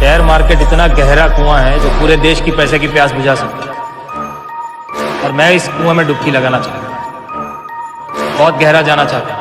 Share market इतना गहरा कुआं है जो पूरे देश की पैसे की प्यास बुझा सकता है, और मैं इस कुआं में डुबकी लगाना चाहता हूँ, बहुत गहरा जाना चाहता हूँ।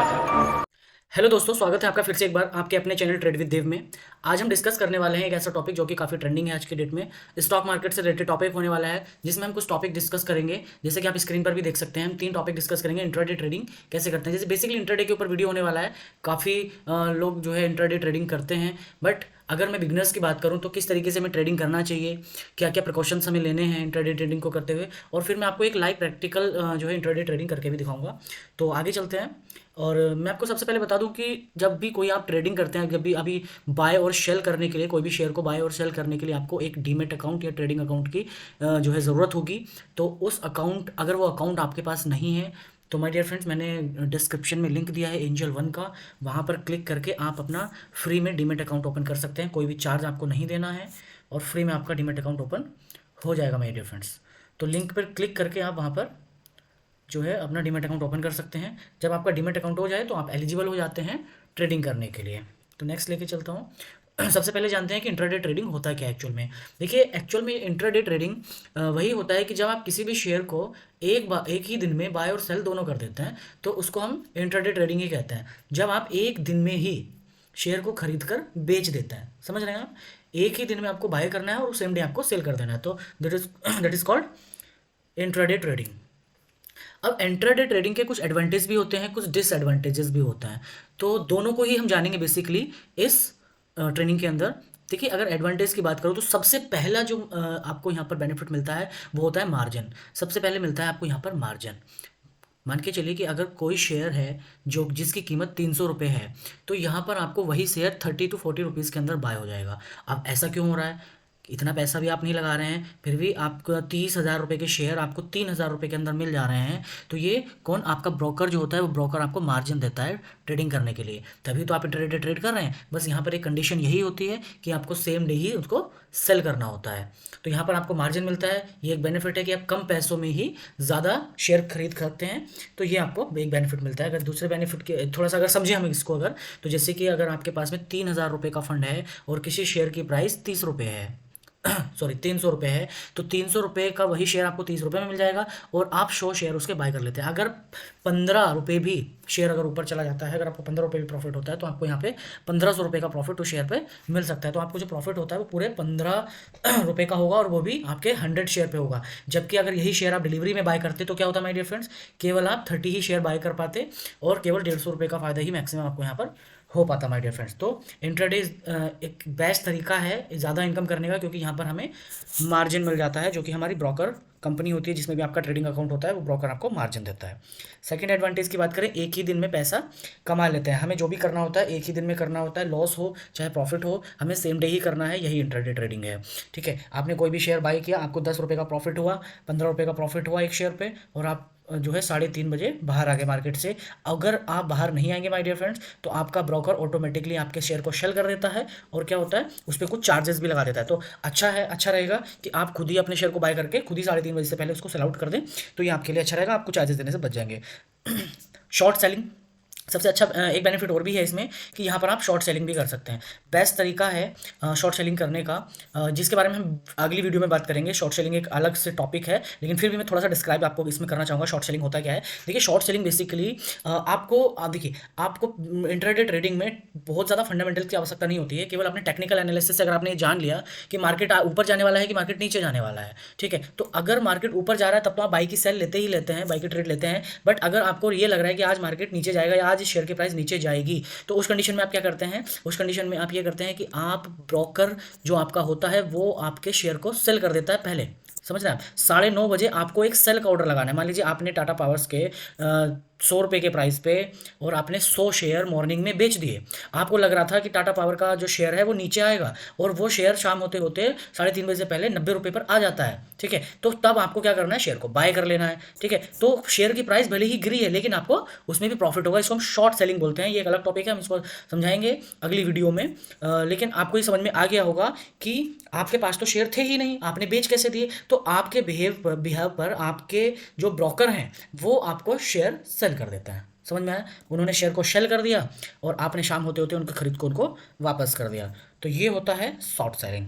हेलो दोस्तों, स्वागत है आपका फिर से एक बार आपके अपने चैनल ट्रेड विद देव में। आज हम डिस्कस करने वाले हैं एक ऐसा टॉपिक जो कि काफ़ी ट्रेंडिंग है आज की डेट में। स्टॉक मार्केट से रिलेटेड टॉपिक होने वाला है, जिसमें हम कुछ टॉपिक डिस्कस करेंगे। जैसे कि आप स्क्रीन पर भी देख सकते हैं, हम 3 टॉपिक डिस्कस करेंगे। इंट्राडे ट्रेडिंग कैसे करते हैं, जैसे बेसिकली इंट्राडे के ऊपर वीडियो होने वाला है। काफ़ी लोग जो है इंट्राडे ट्रेडिंग करते हैं, बट अगर मैं बिगनर्स की बात करूं तो किस तरीके से हमें ट्रेडिंग करना चाहिए, क्या क्या प्रिकॉशंस हमें लेने हैं इंट्राडे ट्रेडिंग को करते हुए, और फिर मैं आपको एक लाइव प्रैक्टिकल जो है इंट्राडे ट्रेडिंग करके भी दिखाऊंगा। तो आगे चलते हैं। और मैं आपको सबसे पहले बता दूं कि जब भी कोई आप ट्रेडिंग करते हैं, जब भी अभी बाय और सेल करने के लिए, कोई भी शेयर को बाय और सेल करने के लिए आपको एक डीमेट अकाउंट या ट्रेडिंग अकाउंट की जो है ज़रूरत होगी। तो उस अकाउंट, अगर वो अकाउंट आपके पास नहीं है तो माय डियर फ्रेंड्स, मैंने डिस्क्रिप्शन में लिंक दिया है एंजल वन का, वहाँ पर क्लिक करके आप अपना फ्री में डीमेट अकाउंट ओपन कर सकते हैं। कोई भी चार्ज आपको नहीं देना है और फ्री में आपका डीमेट अकाउंट ओपन हो जाएगा माय डियर फ्रेंड्स। तो लिंक पर क्लिक करके आप वहाँ पर जो है अपना डीमेट अकाउंट ओपन कर सकते हैं। जब आपका डीमेट अकाउंट हो जाए तो आप एलिजिबल हो जाते हैं ट्रेडिंग करने के लिए। तो नेक्स्ट लेके चलता हूँ। सबसे पहले जानते हैं कि इंट्राडे ट्रेडिंग होता है क्या एक्चुअल में। देखिए, एक्चुअल में इंट्राडे ट्रेडिंग वही होता है कि जब आप किसी भी शेयर को एक ही दिन में बाय और सेल दोनों कर देते हैं, तो उसको हम इंट्राडे ट्रेडिंग ही कहते हैं। जब आप एक दिन में ही शेयर को खरीद कर बेच देते हैं, समझ रहे हैं आप। एक ही दिन में आपको बाय करना है और सेम डे आपको सेल कर देना है, तो that is called intraday trading. अब इंट्राडे ट्रेडिंग के कुछ एडवांटेज भी होते हैं, कुछ डिसएडवांटेजेस भी होते हैं। तो दोनों को ही हम जानेंगे बेसिकली इस ट्रेनिंग के अंदर। देखिए, अगर एडवांटेज की बात करूँ तो सबसे पहला जो आपको यहाँ पर बेनिफिट मिलता है वो होता है मार्जिन। सबसे पहले मिलता है आपको यहाँ पर मार्जिन। मान के चलिए कि अगर कोई शेयर है जो जिसकी कीमत 300 रुपये है, तो यहाँ पर आपको वही शेयर 30 to 40 रुपीज़ के अंदर बाय हो जाएगा। अब ऐसा क्यों हो रहा है? इतना पैसा भी आप नहीं लगा रहे हैं, फिर भी आपको 30,000 रुपये के शेयर आपको 3,000 रुपये के अंदर मिल जा रहे हैं। तो ये कौन, आपका ब्रोकर जो होता है, वो ब्रोकर आपको मार्जिन देता है ट्रेडिंग करने के लिए, तभी तो आप ट्रेड कर रहे हैं। बस यहाँ पर एक कंडीशन यही होती है कि आपको सेम डे ही उसको सेल करना होता है। तो यहाँ पर आपको मार्जिन मिलता है, ये एक बेनिफिट है कि आप कम पैसों में ही ज़्यादा शेयर खरीद सकते हैं। तो ये आपको एक बेनिफिट मिलता है। अगर दूसरे बेनिफिट के थोड़ा सा अगर समझे हम इसको, अगर तो जैसे कि अगर आपके पास में 3,000 रुपये का फंड है और किसी शेयर की प्राइस 30 रुपये है, सॉरी 300 रुपये है, तो 300 रुपये का वही शेयर आपको 30 रुपये में मिल जाएगा और आप 100 शेयर उसके बाय कर लेते हैं। अगर 15 रुपये भी शेयर अगर ऊपर चला जाता है, अगर आपको 15 रुपये भी प्रॉफिट होता है, तो आपको यहाँ पे 1,500 रुपये का प्रॉफिट उस शेयर पे मिल सकता है। तो आपको जो प्रॉफिट होता है वो पूरे 15 रुपये का होगा और वो भी आपके 100 शेयर पे होगा। जबकि अगर यही शेयर आप डिलीवरी में बाय करते तो क्या होता है माय डियर फ्रेंड्स, केवल आप 30 ही शेयर बाय कर पाते और केवल 150 रुपये का फायदा ही मैक्सिमम आपको यहाँ पर हो पाता माय डियर फ्रेंड्स। तो इंट्राडे एक बेस्ट तरीका है ज़्यादा इनकम करने का, क्योंकि यहाँ पर हमें मार्जिन मिल जाता है, जो कि हमारी ब्रोकर कंपनी होती है जिसमें भी आपका ट्रेडिंग अकाउंट होता है, वो ब्रोकर आपको मार्जिन देता है। सेकंड एडवांटेज की बात करें, एक ही दिन में पैसा कमा लेते हैं। हमें जो भी करना होता है एक ही दिन में करना होता है, लॉस हो चाहे प्रॉफिट हो, हमें सेम डे ही करना है। यही इंट्राडे ट्रेडिंग है। ठीक है, आपने कोई भी शेयर बाय किया, आपको 10 रुपये का प्रॉफिट हुआ, 15 रुपये का प्रॉफिट हुआ एक शेयर पे, और आप जो है 3:30 बजे बाहर आ गए मार्केट से। अगर आप बाहर नहीं आएंगे माय डियर फ्रेंड्स, तो आपका ब्रोकर ऑटोमेटिकली आपके शेयर को सेल कर देता है और क्या होता है, उस पर कुछ चार्जेस भी लगा देता है। तो अच्छा रहेगा कि आप खुद ही अपने शेयर को बाय करके खुद ही 3:30 बजे से पहले उसको सेल आउट कर दें, तो ये आपके लिए अच्छा रहेगा, आपको चार्जेस देने से बच जाएंगे। शॉर्ट सेलिंग सबसे अच्छा एक बेनिफिट और भी है इसमें कि यहाँ पर आप शॉर्ट सेलिंग भी कर सकते हैं। बेस्ट तरीका है शॉर्ट सेलिंग करने का, जिसके बारे में हम अगली वीडियो में बात करेंगे। शॉर्ट सेलिंग एक अलग से टॉपिक है, लेकिन फिर भी मैं थोड़ा सा डिस्क्राइब आपको इसमें करना चाहूँगा शॉर्ट सेलिंग होता क्या है। देखिए, शॉर्ट सेलिंग बेसिकली देखिए, आपको इंट्राडे ट्रेडिंग में बहुत ज़्यादा फंडामेंटल की आवश्यकता नहीं होती है। केवल अपने टेक्निकल एनालिसिस से अगर आपने जान लिया कि मार्केट ऊपर जाने वाला है कि मार्केट नीचे जाने वाला है, ठीक है, तो अगर मार्केट ऊपर जा रहा है तब तो आप बाई की सेल लेते ही लेते हैं, बाई की ट्रेड लेते हैं। बट अगर आपको ये लग रहा है कि आज मार्केट नीचे जाएगा या आज शेयर की प्राइस नीचे जाएगी, तो उस कंडीशन में आप क्या करते हैं, उस कंडीशन में आप ये करते हैं कि आप ब्रोकर जो आपका होता है वो आपके शेयर को सेल कर देता है पहले। समझ रहे हैं आप, 9:30 बजे आपको एक सेल का ऑर्डर लगाना है। मान लीजिए आपने टाटा पावर्स के 100 रुपये के प्राइस पे और आपने 100 शेयर मॉर्निंग में बेच दिए। आपको लग रहा था कि टाटा पावर का जो शेयर है वो नीचे आएगा और वो शेयर शाम होते होते 3:30 बजे से पहले 90 रुपये पर आ जाता है। ठीक है, तो तब आपको क्या करना है, शेयर को बाय कर लेना है। ठीक है, तो शेयर की प्राइस भले ही गिरी है लेकिन आपको उसमें भी प्रॉफिट होगा। इसको हम शॉर्ट सेलिंग बोलते हैं। ये एक अलग टॉपिक है, हम इसको समझाएंगे अगली वीडियो में। लेकिन आपको ये समझ में आ गया होगा कि आपके पास तो शेयर थे ही नहीं, आपने बेच कैसे दिए। तो आपके बिहेव पर आपके जो ब्रोकर हैं वो आपको शेयर सेल कर देता है। समझ में आया, उन्होंने शेयर को सेल कर दिया और आपने शाम होते होते उनके खरीद को उनको वापस कर दिया। तो ये होता है शॉर्ट सेलिंग,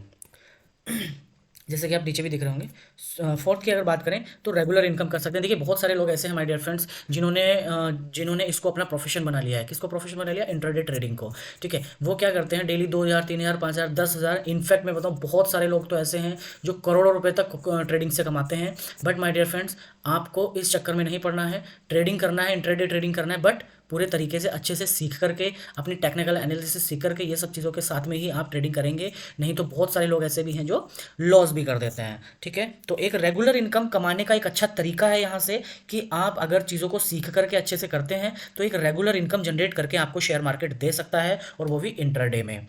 जैसे कि आप नीचे भी दिख रहे होंगे। फोर्थ की अगर बात करें तो रेगुलर इनकम कर सकते हैं। देखिए बहुत सारे लोग ऐसे हैं माय डियर फ्रेंड्स जिन्होंने इसको अपना प्रोफेशन बना लिया है। किसको प्रोफेशन बना लिया? इंट्राडे ट्रेडिंग को। ठीक है, वो क्या करते हैं डेली 2,000 3,000 5,000 10,000, इनफैक्ट मैं बताऊँ बहुत सारे लोग तो ऐसे हैं जो करोड़ों रुपए तक ट्रेडिंग से कमाते हैं। बट माय डियर फ्रेंड्स, आपको इस चक्कर में नहीं पड़ना है। ट्रेडिंग करना है, इंट्राडे ट्रेडिंग करना है, बट पूरे तरीके से अच्छे से सीख करके, अपनी टेक्निकल एनालिसिस सीख करके, ये सब चीज़ों के साथ में ही आप ट्रेडिंग करेंगे। नहीं तो बहुत सारे लोग ऐसे भी हैं जो लॉस भी कर देते हैं। ठीक है, तो एक रेगुलर इनकम कमाने का एक अच्छा तरीका है यहाँ से कि आप अगर चीज़ों को सीख करके अच्छे से करते हैं तो एक रेगुलर इनकम जनरेट करके आपको शेयर मार्केट दे सकता है, और वो भी इंट्राडे में।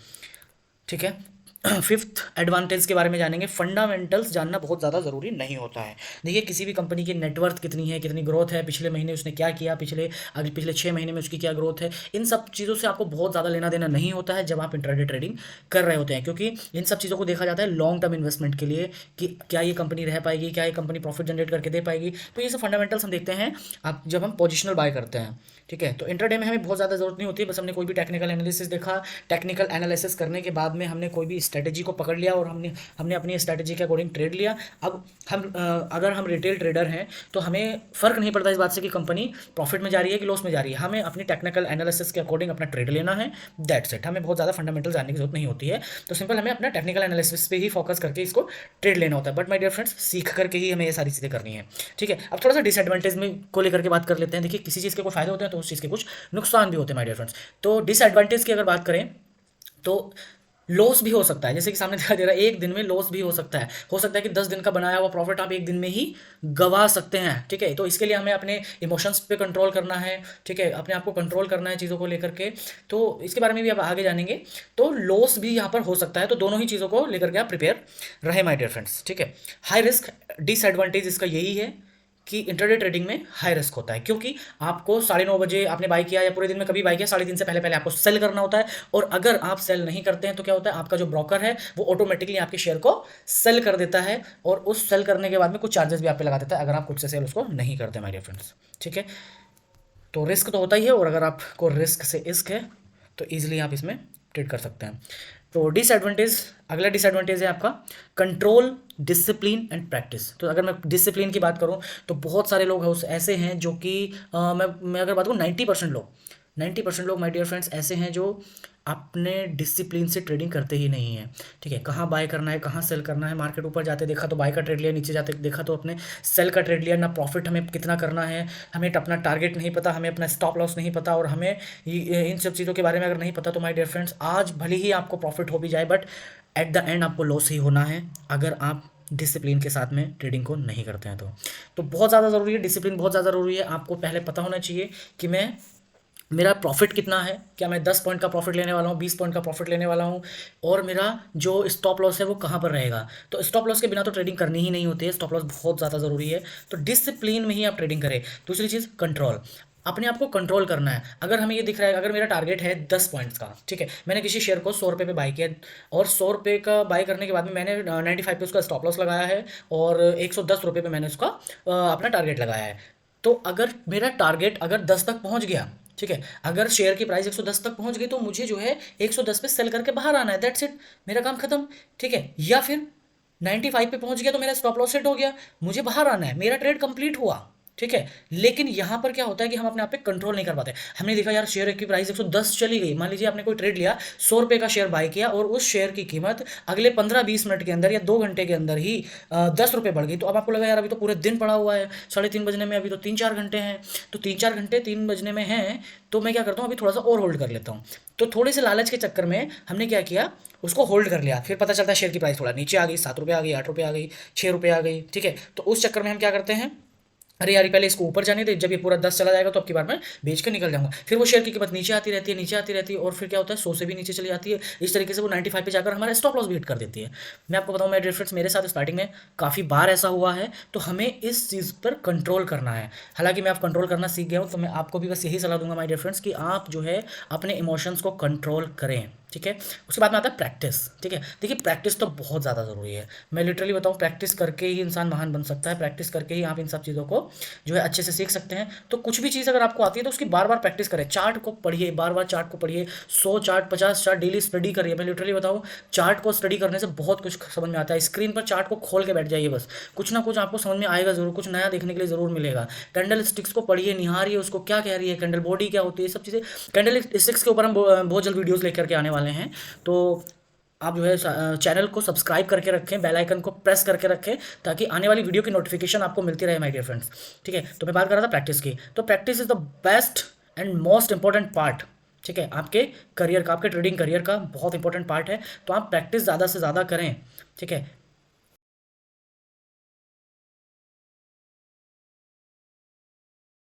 ठीक है, फिफ्थ एडवांटेज के बारे में जानेंगे। फंडामेंटल्स जानना बहुत ज़्यादा ज़रूरी नहीं होता है। देखिए किसी भी कंपनी की नेटवर्थ कितनी है, कितनी ग्रोथ है, पिछले महीने उसने क्या किया, पिछले 6 महीने में उसकी क्या ग्रोथ है, इन सब चीज़ों से आपको बहुत ज़्यादा लेना देना नहीं होता है जब आप इंट्राडे ट्रेडिंग कर रहे होते हैं, क्योंकि इन सब चीज़ों को देखा जाता है लॉन्ग टर्म इन्वेस्टमेंट के लिए कि क्या ये कंपनी रह पाएगी, क्या ये कंपनी प्रॉफिट जनरेट करके दे पाएगी। तो ये सब फंडामेंटल्स हम देखते हैं आप जब हम पोजिशनल बाय करते हैं। ठीक है, तो इंट्राडे में हमें बहुत ज़्यादा जरूरत नहीं होती है। बस हमने कोई भी टेक्निकल एनालिसिस देखा, टेक्निकल एनालिसिस करने के बाद में हमने कोई भी स्ट्रेटेजी को पकड़ लिया और हमने अपनी स्ट्रेटेजी के अकॉर्डिंग ट्रेड लिया। अब अगर हम रिटेल ट्रेडर हैं तो हमें फ़र्क नहीं पड़ता इस बात से कि कंपनी प्रॉफिट में जा रही है कि लॉस में जा रही है। हमें अपनी टेक्निकल एनालिसिस के अकॉर्डिंग अपना ट्रेड लेना है, दैट्स इट। हमें बहुत ज़्यादा फंडामेंटल जानने की जरूरत नहीं होती है। तो सिंपल हमें अपना टेक्निकल एनालिसिस पे ही फोकस करके इसको ट्रेड लेना होता है। बट माय डियर फ्रेंड्स, सीख करके ही हमें ये सारी चीज़ें करनी है। ठीक है, अब थोड़ा सा डिसएडवांटेज में को लेकर के बात कर लेते हैं। देखिए किसी चीज़ के कोई फायदे होते हैं तो उस चीज़ के कुछ नुकसान भी होते हैं माय डियर फ्रेंड्स। तो डिसएडवांटेज की अगर बात करें तो लॉस भी हो सकता है, जैसे कि सामने दिखाई दे रहा है, एक दिन में लॉस भी हो सकता है। हो सकता है कि 10 दिन का बनाया हुआ प्रॉफिट आप एक दिन में ही गवा सकते हैं। ठीक है, तो इसके लिए हमें अपने इमोशंस पे कंट्रोल करना है। ठीक है, अपने आप को कंट्रोल करना है चीज़ों को लेकर के। तो इसके बारे में भी आप आगे जानेंगे। तो लॉस भी यहाँ पर हो सकता है, तो दोनों ही चीज़ों को लेकर के आप प्रिपेयर रहे माय डियर फ्रेंड्स। ठीक है, हाई रिस्क डिसएडवांटेज इसका यही है कि इंट्राडे ट्रेडिंग में हाई रिस्क होता है, क्योंकि आपको 9:30 बजे आपने बाई किया या पूरे दिन में कभी बाई किया, 3:30 से पहले पहले आपको सेल करना होता है। और अगर आप सेल नहीं करते हैं तो क्या होता है, आपका जो ब्रोकर है वो ऑटोमेटिकली आपके शेयर को सेल कर देता है, और उस सेल करने के बाद में कुछ चार्जेस भी आप पे लगा देता है अगर आप खुद से सेल उसको नहीं करते माय डियर फ्रेंड्स। ठीक है, तो रिस्क तो होता ही है, और अगर आपको रिस्क से इश्क है तो ईजिली आप इसमें ट्रेड कर सकते हैं। तो डिसएडवांटेज, अगला डिसएडवांटेज है आपका कंट्रोल, डिसिप्लिन एंड प्रैक्टिस। तो अगर मैं डिसिप्लिन की बात करूं तो बहुत सारे लोग ऐसे हैं जो कि मैं अगर बात करूं 90% लोग माय डियर फ्रेंड्स ऐसे हैं जो अपने डिसिप्लिन से ट्रेडिंग करते ही नहीं है। ठीक है, कहाँ बाय करना है, कहाँ सेल करना है, मार्केट ऊपर जाते देखा तो बाय का ट्रेड लिया, नीचे जाते देखा तो अपने सेल का ट्रेड लिया। ना प्रॉफिट हमें कितना करना है, हमें अपना टारगेट नहीं पता, हमें अपना स्टॉप लॉस नहीं पता, और हमें इन सब चीज़ों के बारे में अगर नहीं पता तो माय डियर फ्रेंड्स आज भले ही आपको प्रॉफिट हो भी जाए, बट एट द एंड आपको लॉस ही होना है अगर आप डिसिप्लिन के साथ में ट्रेडिंग को नहीं करते हैं। तो बहुत ज़्यादा ज़रूरी है, डिसिप्लिन बहुत ज़्यादा ज़रूरी है। आपको पहले पता होना चाहिए कि मेरा प्रॉफिट कितना है, क्या मैं 10 पॉइंट का प्रॉफिट लेने वाला हूँ, 20 पॉइंट का प्रॉफिट लेने वाला हूँ, और मेरा जो स्टॉप लॉस है वो कहाँ पर रहेगा। तो स्टॉप लॉस के बिना तो ट्रेडिंग करनी ही नहीं होती है, स्टॉप लॉस बहुत ज़्यादा ज़रूरी है। तो डिसिप्लिन में ही आप ट्रेडिंग करें। दूसरी चीज़ कंट्रोल, अपने आप को कंट्रोल करना है। अगर हमें ये दिख रहा है, अगर मेरा टारगेट है 10 पॉइंट्स का, ठीक है, मैंने किसी शेयर को 100 रुपये पे बाई किया, और 100 रुपये का बाई करने के बाद में मैंने 95 पे उसका स्टॉप लॉस लगाया है, और 110 रुपये पे मैंने उसका अपना टारगेट लगाया है। तो अगर मेरा टारगेट अगर 10 तक पहुंच गया, ठीक है, अगर शेयर की प्राइस 110 तक पहुंच गई तो मुझे जो है 110 पे सेल करके बाहर आना है, दैट्स इट, मेरा काम खत्म। ठीक है, या फिर 95 पे पहुंच गया तो मेरा स्टॉप लॉस सेट हो गया, मुझे बाहर आना है, मेरा ट्रेड कंप्लीट हुआ। ठीक है, लेकिन यहाँ पर क्या होता है कि हम अपने आप पे कंट्रोल नहीं कर पाते। हमने देखा यार शेयर की प्राइस 110 चली गई, मान लीजिए आपने कोई ट्रेड लिया, 100 रुपये का शेयर बाय किया, और उस शेयर की कीमत अगले 15-20 मिनट के अंदर या 2 घंटे के अंदर ही 10 रुपये बढ़ गई। तो अब आपको लगा यार अभी तो पूरे दिन पड़ा हुआ है, 3:30 बजने में अभी तो 3-4 घंटे हैं, तो 3-4 घंटे 3 बजने में हैं, तो मैं क्या करता हूँ अभी थोड़ा सा और होल्ड कर लेता हूँ। तो थोड़े से लालच के चक्कर में हमने क्या किया, उसको होल्ड कर लिया। फिर पता चलता है शेयर की प्राइस थोड़ा नीचे आ गई, 7 रुपये आ गई, 8 रुपये आ गई, 6 रुपये आ गई। ठीक है, तो उस चक्कर में हम क्या करते हैं, अरे यार पहले इसको ऊपर जाने दे, जब ये पूरा 10 चला जाएगा तो अब की बार मैं बेच के निकल जाऊंगा। फिर वो शेयर की कीमत नीचे आती रहती है, नीचे आती रहती है, और फिर क्या होता है 100 से भी नीचे चली जाती है। इस तरीके से वो 95 पे जाकर हमारा स्टॉप लॉस भी हिट कर देती है। मैं आपको बताऊं मेरे फ्रेंड्स, मेरे साथ स्टार्टिंग में काफ़ी बार ऐसा हुआ है। तो हमें इस चीज़ पर कंट्रोल करना है। हालांकि मैं आप कंट्रोल करना सीख गया हूँ, तो मैं आपको भी बस यही सलाह दूंगा माय डियर फ्रेंड्स कि आप जो है अपने इमोशंस को कंट्रोल करें। ठीक है। उसके बाद में आता है प्रैक्टिस, ठीक है। देखिए प्रैक्टिस तो बहुत ज़्यादा ज़रूरी है। मैं लिटरली बताऊँ, प्रैक्टिस करके ही इंसान महान बन सकता है, प्रैक्टिस करके ही आप इन सब चीज़ों को जो है अच्छे से सीख सकते हैं। तो कुछ भी चीज़ अगर आपको आती है तो उसकी बार बार प्रैक्टिस करें, चार्ट को पढ़िए, बार बार चार्ट को पढ़िए, 100 चार्ट 50 चार्ट डेली स्टडी करिए। मैं लिटरली बताऊँ, चार्ट को स्टडी करने से बहुत कुछ समझ में आता है। स्क्रीन पर चार्ट को खोल के बैठ जाइए, बस कुछ ना कुछ आपको समझ में आएगा ज़रूर, कुछ नया देखने के लिए ज़रूर मिलेगा। कैंडल स्टिक्स को पढ़िए, निहारिए उसको, क्या कह रही है कैंडल, बॉडी क्या होती है, ये सब चीज़ें। कैंडल स्टिक्स के ऊपर हम बहुत जल्द वीडियोस लेकर के आने वाले हैं। तो आप जो है चैनल को सब्सक्राइब करके रखें, बेल आइकन को प्रेस करके रखें, ताकि आने वाली वीडियो की नोटिफिकेशन आपको मिलती रहे माय डियर फ्रेंड्स, ठीक है। तो मैं बात कर रहा था प्रैक्टिस की। तो practice is the best and most important part, ठीक है, आपके करियर का, आपके ट्रेडिंग करियर का बहुत इंपॉर्टेंट पार्ट है। तो आप प्रैक्टिस ज़्यादा से ज़्यादा करें, ठीक है।